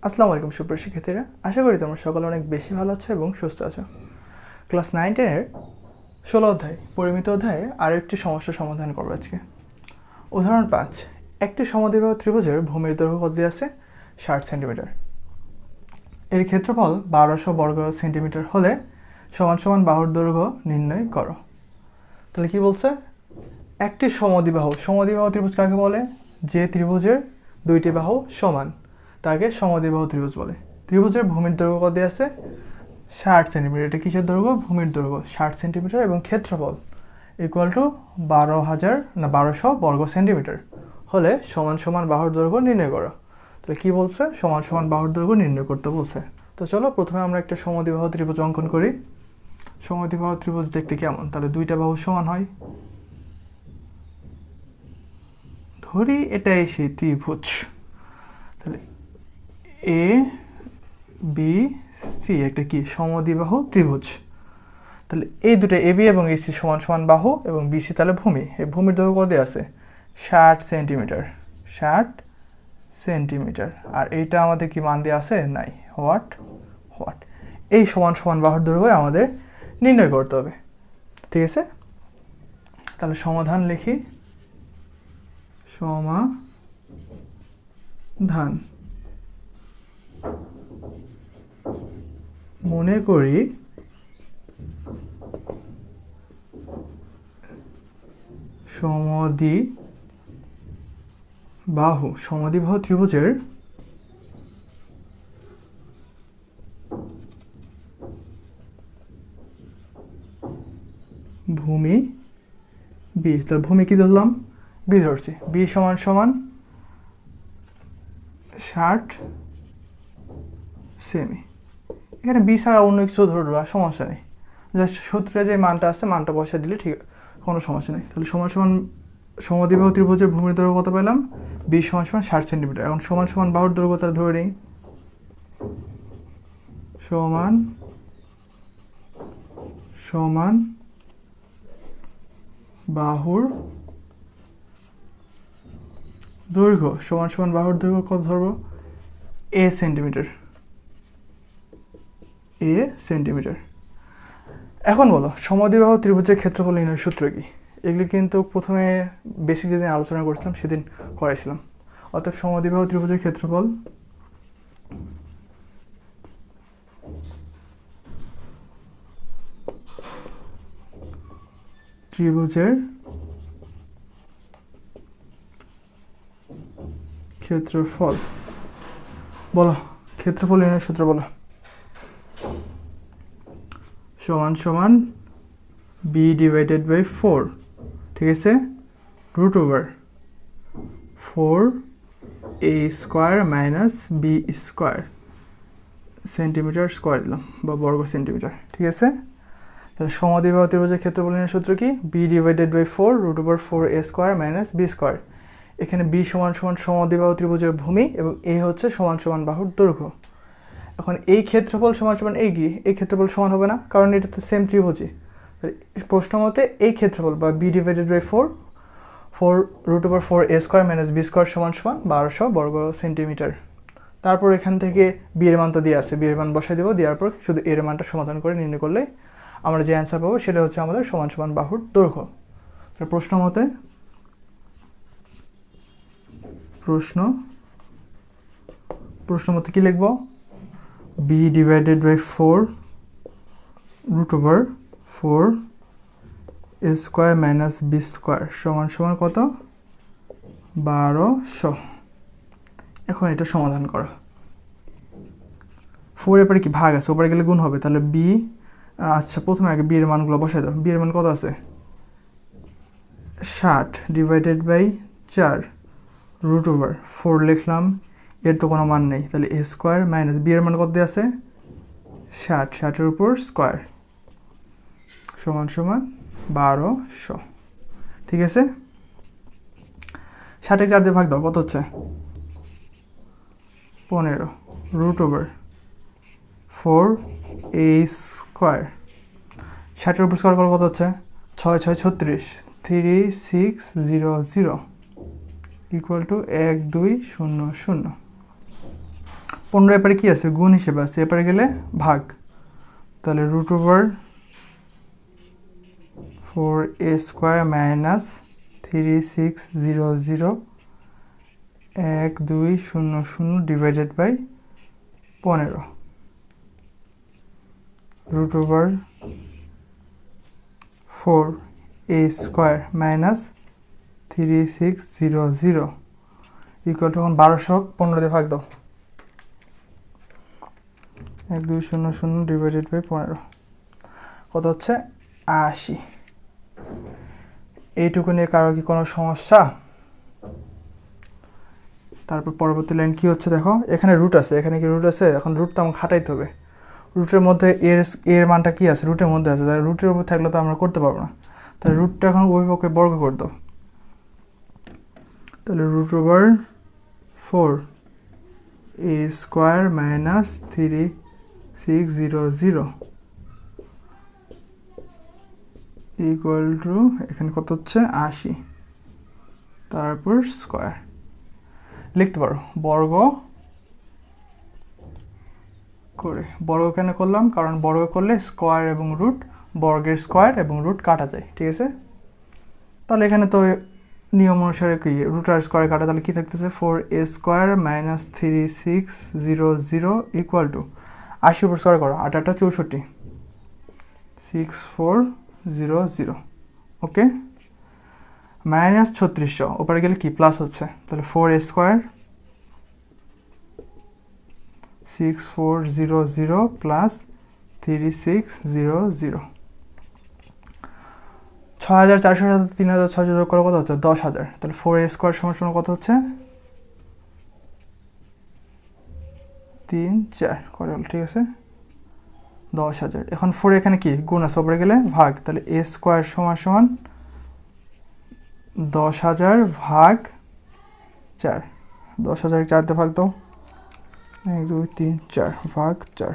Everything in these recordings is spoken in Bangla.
আসসালামু আলাইকুম সুপ্রিয় শিক্ষার্থীরা, আশা করি তোমরা সকলে অনেক বেশি ভালো আছো এবং সুস্থ আছো। ক্লাস 9-10-এর 16 অধ্যায় পরিমিত অধ্যায়ে আরও একটি সমস্যার সমাধান করবো আজকে। উদাহরণ 5, একটি সমদ্বিবাহু ত্রিভুজের ভূমির দৈর্ঘ্য কত দিয়ে আছে 60 সেন্টিমিটার। এর ক্ষেত্রফল 1200 বর্গ সেন্টিমিটার হলে সমান সমান বাহুর দৈর্ঘ্য নির্ণয় করো। তাহলে কি বলছে? একটি সমদ্বিবাহু ত্রিভুজ কাকে বলে? যে ত্রিভুজের দুইটি বাহু সমান তাকে সমদ্বিবাহু ত্রিভুজ বলে। ত্রিভুজের ভূমির দৈর্ঘ্য কত আছে 60 সেন্টিমিটার। এটা কিসের দৈর্ঘ্য? ভূমির দৈর্ঘ্য 60 সেন্টিমিটার এবং ক্ষেত্রফল ইকুয়াল টু 1200 বর্গ সেন্টিমিটার হলে সমান সমান বাহুর দৈর্ঘ্য নির্ণয় করো। তাহলে কি বলছে? সমান সমান বাহুর দৈর্ঘ্য নির্ণয় করতে বলছে। তো চলো প্রথমে আমরা একটা সমদ্বিবাহু ত্রিভুজ অঙ্কন করি। সমদ্বিবাহু ত্রিভুজ দেখতে কেমন? তাহলে দুইটা বাহু সমান হয়, ধরি এটাই সেই ত্রিভুজ। তাহলে এ বি সি একটা কি সমদ্বিবাহু ত্রিভুজ। তাহলে এই দুটো এ বি এবং এসি সমান সমান বাহু এবং বিসি তাহলে ভূমি। এই ভূমির দৈর্ঘ্য কত আছে 60 সেন্টিমিটার। 60 সেন্টিমিটার। আর এইটা আমাদের কি মান দিয়ে আছে? নাই। হোয়াট এই সমান সমান বাহুর দৈর্ঘ্য আমাদের নির্ণয় করতে হবে। ঠিক আছে, তাহলে সমাধান লিখি। সমাধান মনে করি সমদ্বিবাহু ত্রিভুজের ভূমি বি। তাহলে ভূমি কি ধরলাম? বি ধরছি। বি সমান সমান 60 সেমি। এখানে বি ছাড়া অন্য কিছু ধরবো, সমস্যা নেই। জাস্ট সূত্রে যে মানটা আছে মানটা বসে দিলে ঠিক, কোনো সমস্যা নেই। তাহলে সমান সমান সমদ্বিবাহু ত্রিভুজের ভূমির দৈর্ঘ্য কত পেলাম? বি সমান সমান 60 সেন্টিমিটার। এখন সমান সমান বাহুর দৈর্ঘ্য তাহলে ধরে নিই। সমান বাহুর দৈর্ঘ্য সমান সমান বাহুর দৈর্ঘ্য কত ধরবো? এ সেন্টিমিটার। এখন বলো সমদ্বিবাহু ত্রিভুজের ক্ষেত্রফল নির্ণয়ের সূত্র কি? এগুলি কিন্তু প্রথমে বেসিক যেদিন আলোচনা করেছিলাম সেদিন করাইছিলাম। অর্থাৎ সমদ্বিবাহু ত্রিভুজের ক্ষেত্রফল বলো ক্ষেত্রফল নির্ণয়ের সূত্র বলো। সমান সমান বি ডিভাইডেড বাই 4, ঠিক আছে, root over 4a square minus b square centimetre square দিলাম বা বর্গ সেন্টিমিটার। ঠিক আছে, তাহলে সমদ্বিবাহু ত্রিভুজের ক্ষেত্রফল নির্ণয়ের সূত্র কি? B divided by 4 root over 4a square minus b square. এখানে বি সমান সমান সমদ্বিবাহু ত্রিভুজের ভূমি এবং এ হচ্ছে সমান সমান বাহুর দৈর্ঘ্য। এখন এই ক্ষেত্রফল সমান সমান এই কি? এই ক্ষেত্রফল সমান হবে না, কারণ এটা তো সেম ত্রিভুজই। প্রশ্ন মতে এই ক্ষেত্রফল বা b divided by 4 root over 4a square minus b square সমান সমান 1200 বর্গ সেন্টিমিটার। তারপর এখান থেকে বি এর মান তো দিয়ে আছে, বি এর মান বসাই দেবো। দেওয়ার পর শুধু এর মানটা সমাধান করে নির্ণয় করলে আমরা যে অ্যান্সার পাবো সেটা হচ্ছে আমাদের সমান সমান বাহুর দৈর্ঘ্য। প্রশ্ন মতে কি লিখবো? B divided by 4 root over 4 square minus b square সমান সমান কত? 1200। এখন এটা সমাধান করো। 4 এর পরে কি ভাগ আছে, ওপরে গেলে গুণ হবে। তাহলে বি, আচ্ছা প্রথমে আগে বি এর মানগুলো বসাই দাও। বি এর মান কত আছে? 60 ডিভাইডেড বাই 4 রুট ওভার 4 লিখলাম, এর তো কোনো মান নেই। তাহলে এ স্কোয়ার মাইনাস বি এর মান কত দিয়ে আছে? 60, 60-এর উপর স্কোয়ার সমান সমান 1200। ঠিক আছে, 60-এ 4 দিয়ে ভাগ দাও, কত হচ্ছে? 15 রুট ওভার 4a স্কোয়ার। 60-এর উপর স্কোয়ার করো, কত হচ্ছে? 6 6 36, 3600 ইকুয়াল টু 1200। 15 এপারে কি আছে, গুণ হিসেবে আছে, এপারে গেলে ভাগ, তাহলে √4a² minus 3600 1200 divided by 15 √4a² minus 3600 equal to এখন 1200 15 দিয়ে ভাগ দাও, 1200 ডিভাইডেড বাই 15 কত হচ্ছে 80। এইটুকু নিয়ে কারো কি কোনো সমস্যা? তারপর পরবর্তী লাইন কি হচ্ছে দেখো, এখানে রুট আছে, এখানে কি রুট আছে, এখন রুট তো আমাকে খাটাইতে হবে। রুটের মধ্যে এর মানটা কি আছে, রুটের মধ্যে আছে, তাহলে রুটের উপর থাকলে তো আমরা করতে পারবো না, তাহলে রুটটা এখন অভিভাবককে বর্গ করে দাও, তাহলে √4a² মাইনাস 3600 ইকুয়াল টু এখানে কত হচ্ছে 80, তারপর স্কোয়ার লিখতে পারো, বর্গ করে। বর্গ কেন করলাম, কারণ বর্গ করলে স্কোয়ার এবং রুট, বর্গের স্কোয়ার এবং রুট কাটা যায়, ঠিক আছে। তাহলে এখানে তো নিয়ম অনুসারে কি রুট আর স্কোয়ারে কাটা, তাহলে কি থাকতেছে 4a² মাইনাস 3600 ইকুয়াল টু 80 উপর স্কোয়ার করো, 8 8 64 6400, ওকে, মাইনাস 3600 ওপরে গেলে কি প্লাস হচ্ছে, তাহলে 4a² 6400 প্লাস 3600, 6400 সাথে 3600 যোগ করে কত হচ্ছে 10000, তাহলে 4a² সমান কত হচ্ছে 3 4 করে হলো, ঠিক আছে 10000। এখন 4 এখানে কি গুণ আছে, ওপরে গেলে ভাগ, তাহলে a² সমান 10000 ভাগ 4, 10000 4 দিয়ে ভাগ দাও, 1 2 3 4 ভাগ 4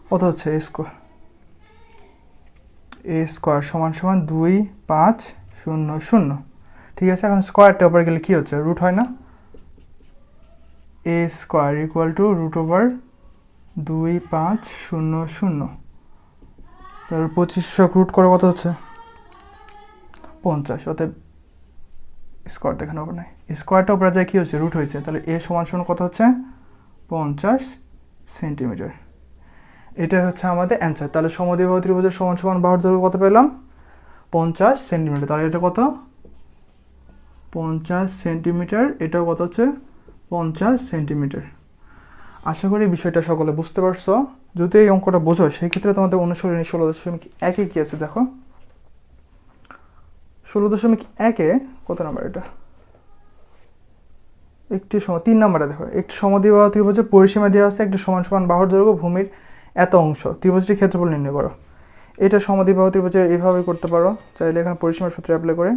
কত হচ্ছে a² সমান 2500, ঠিক আছে। এখন স্কোয়ারটা উপরে গেলে কি হচ্ছে, রুট হয় না, a² ইকুয়াল টু √2500, তারপর 2500 রুট করে কত হচ্ছে 50, অতএব স্কোয়ার দেখানো হবে না, স্কোয়ারটা উপরে যায় কি হচ্ছে রুট হয়েছে, তাহলে a সমান কত হচ্ছে 50 সেন্টিমিটার। এটা হচ্ছে আমাদের অ্যান্সার। তাহলে সমদ্বিবাহু ত্রিভুজের সমান বাহুর দৈর্ঘ্য কত পেলাম 50 সেন্টিমিটার, তাহলে এটা কত 50 সেন্টিমিটার, এটাও কত হচ্ছে 50 সেন্টিমিটার। আশা করি বিষয়টা সকলে বুঝতে পারছো। যদি এই অঙ্কটা বোঝো সেই ক্ষেত্রে তোমাদের অনুশীলনী 16.1 কি আছে দেখো, 16.1 কত নাম্বার, এটা একটি 3 নাম্বারে দেখো, একটি সমদ্বিবাহু ত্রিভুজের পরিসীমা দেওয়া আছে, একটি সমান বাহুর দৈর্ঘ্য ভূমির এত অংশ, ত্রিভুজটির ক্ষেত্রফল নির্ণয় করো। এটা সমদ্বিবাহু ত্রিভুজের এইভাবে করতে পারো, চাইলে এখানে পরিসীমার সূত্র অ্যাপ্লাই করে,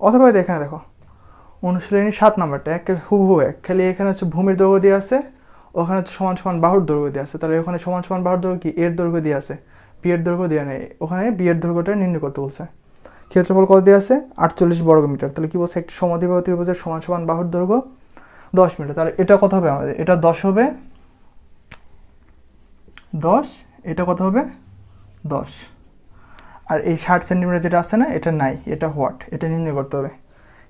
অথবা এখানে দেখো অনুশীলনী 7 নাম্বারটা হুবহু এক, খালি এখানে হচ্ছে ভূমির দৈর্ঘ্য দেওয়া আছে, ওখানে হচ্ছে সমান বাহুর দৈর্ঘ্য দেওয়া আছে, তাহলে ওখানে সমান বাহুর দৈর্ঘ্য কি এর দৈর্ঘ্য দেওয়া আছে, পি এর দৈর্ঘ্য দেওয়া নেই, ওখানে বি এর দৈর্ঘ্যটা নির্ণয় করতে বলছে। ক্ষেত্রফল কত দেওয়া আছে 48 বর্গমিটার, তাহলে কি বলছে একটি সমদ্বিবাহু ত্রিভুজের সমান বাহুর দৈর্ঘ্য 10 মিটার, তাহলে এটা কত হবে আমাদের, এটা 10 হবে 10, এটা কত হবে 10, আর এই 60 সেন্টিমিটার যেটা আছে না এটা নাই, এটা হোয়াট, এটা নির্ণয় করতে হবে।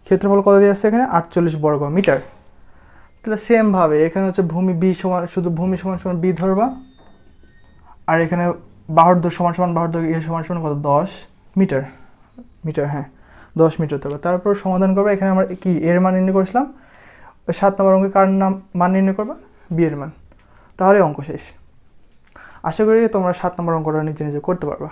ক্ষেত্রফল কত দিয়ে আছে এখানে 48 বর্গ মিটার। তাহলে সেম ভাবে এখানে হচ্ছে ভূমি বি সমান, শুধু ভূমি সমান বি ধরবা, আর এখানে বাহুর সমান বাহুর দৈর্ঘ্য এ সমান কত 10 মিটার, হ্যাঁ 10 মিটার হবে। তারপর সমাধান করবে, এখানে আমরা কি এর মান নির্ণয় করেছিলাম, ওই 7 নম্বর অঙ্কে কার মান নির্ণয় করবা, বি এর মান, তাহলে অঙ্ক শেষ। আশা করি তোমরা 7 নম্বর অঙ্কটা নিজে করতে পারবা।